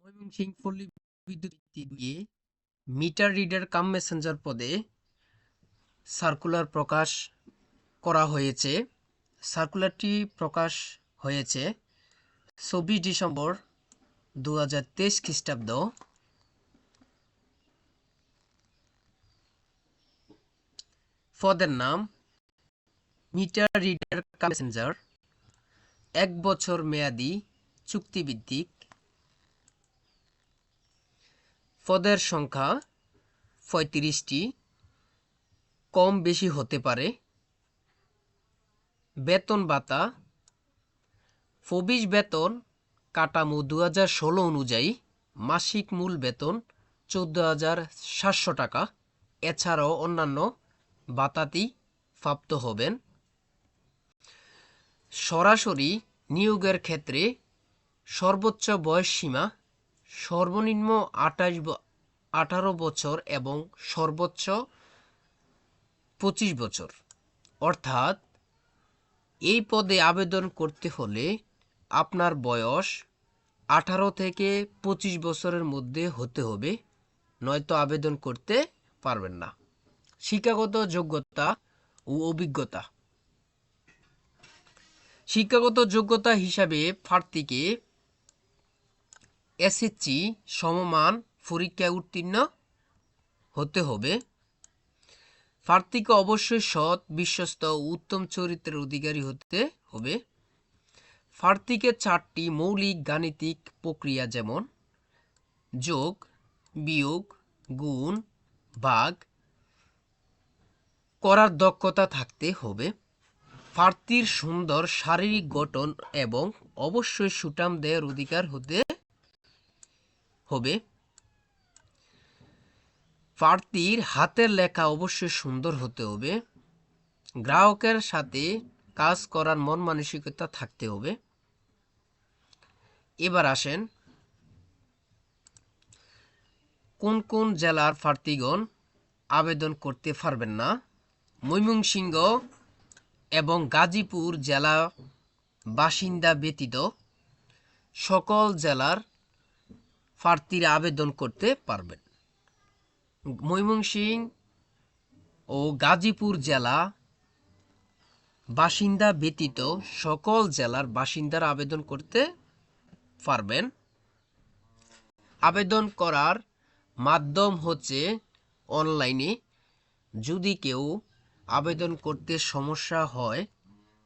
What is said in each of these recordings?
ময়মনসিংহ পল্লী বিদ্যুৎ দিয়ে মিটার রিডার কাম মেসেঞ্জার পদে সার্কুলার প্রকাশ করা হয়েছে। সার্কুলারটি প্রকাশ হয়েছে 24 ডিসেম্বর 2023 খ্রিস্টাব্দ। পদের নাম মিটার রিডার কাম মেসেঞ্জার, 1 বছর মেয়াদি চুক্তিভিত্তিক। পদের সংখ্যা 35টি, কম বেশি হতে পারে। বেতন ভাতা, প্রবেশ বেতন কাঠামো 2016 অনুযায়ী মাসিক মূল বেতন 14,700 টাকা। এছাড়াও অন্যান্য ভাতাতি প্রাপ্ত হবেন। সরাসরি নিয়োগের ক্ষেত্রে সর্বোচ্চ বয়স সীমা সর্বনিম্ন 18 বছর এবং সর্বোচ্চ 25 বছর। অর্থাৎ এই পদে আবেদন করতে হলে আপনার বয়স 18 থেকে 25 বছরের মধ্যে হতে হবে, নয়তো আবেদন করতে পারবেন না। শিক্ষাগত যোগ্যতা ও অভিজ্ঞতা। শিক্ষাগত যোগ্যতা হিসাবে প্রার্থীকে এসএসসি সমমান পরীক্ষায় উত্তীর্ণ হতে হবে। প্রার্থীকে অবশ্যই সৎ, বিশ্বস্ত ও উত্তম চরিত্রের অধিকারী হতে হবে। প্রার্থীকে 4টি মৌলিক গাণিতিক প্রক্রিয়া যেমন যোগ, বিয়োগ, গুণ, ভাগ করার দক্ষতা থাকতে হবে। প্রার্থীর সুন্দর শারীরিক গঠন এবং অবশ্যই সুঠাম দেহের অধিকার হতে হবে। প্রার্থীর হাতের লেখা অবশ্যই সুন্দর হতে হবে। গ্রাহকের সাথে কাজ করার মন মানসিকতা থাকতে হবে। এবার আসেন কোন কোন জেলার প্রার্থীগণ আবেদন করতে পারবেন না। ময়মনসিংহ এবং গাজীপুর জেলা বাসিন্দা ব্যতীত সকল জেলার প্রার্থীরা আবেদন করতে পারবেন। ময়মনসিংহ ও গাজীপুর জেলা বাসিন্দা ব্যতীত সকল জেলার বাসিন্দারা আবেদন করতে পারবেন। আবেদন করার মাধ্যম হচ্ছে অনলাইনে। যদি কেউ আবেদন করতে সমস্যা হয়,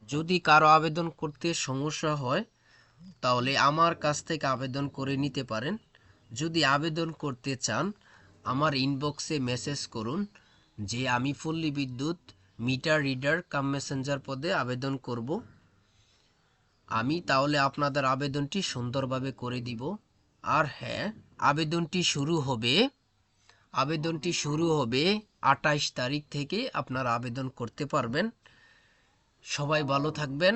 যদি কারো আবেদন করতে সমস্যা হয় তাহলে আমার কাছ থেকে আবেদন করে নিতে পারেন। যদি আবেদন করতে চান আমার ইনবক্সে মেসেজ করুন যে আমি পল্লী বিদ্যুৎ মিটার রিডার কাম মেসেঞ্জার পদে আবেদন করব। আমি তাহলে আপনাদের আবেদনটি সুন্দরভাবে করে দিব। আর হ্যাঁ, আবেদনটি শুরু হবে 28 তারিখ থেকে আপনারা আবেদন করতে পারবেন। সবাই ভালো থাকবেন।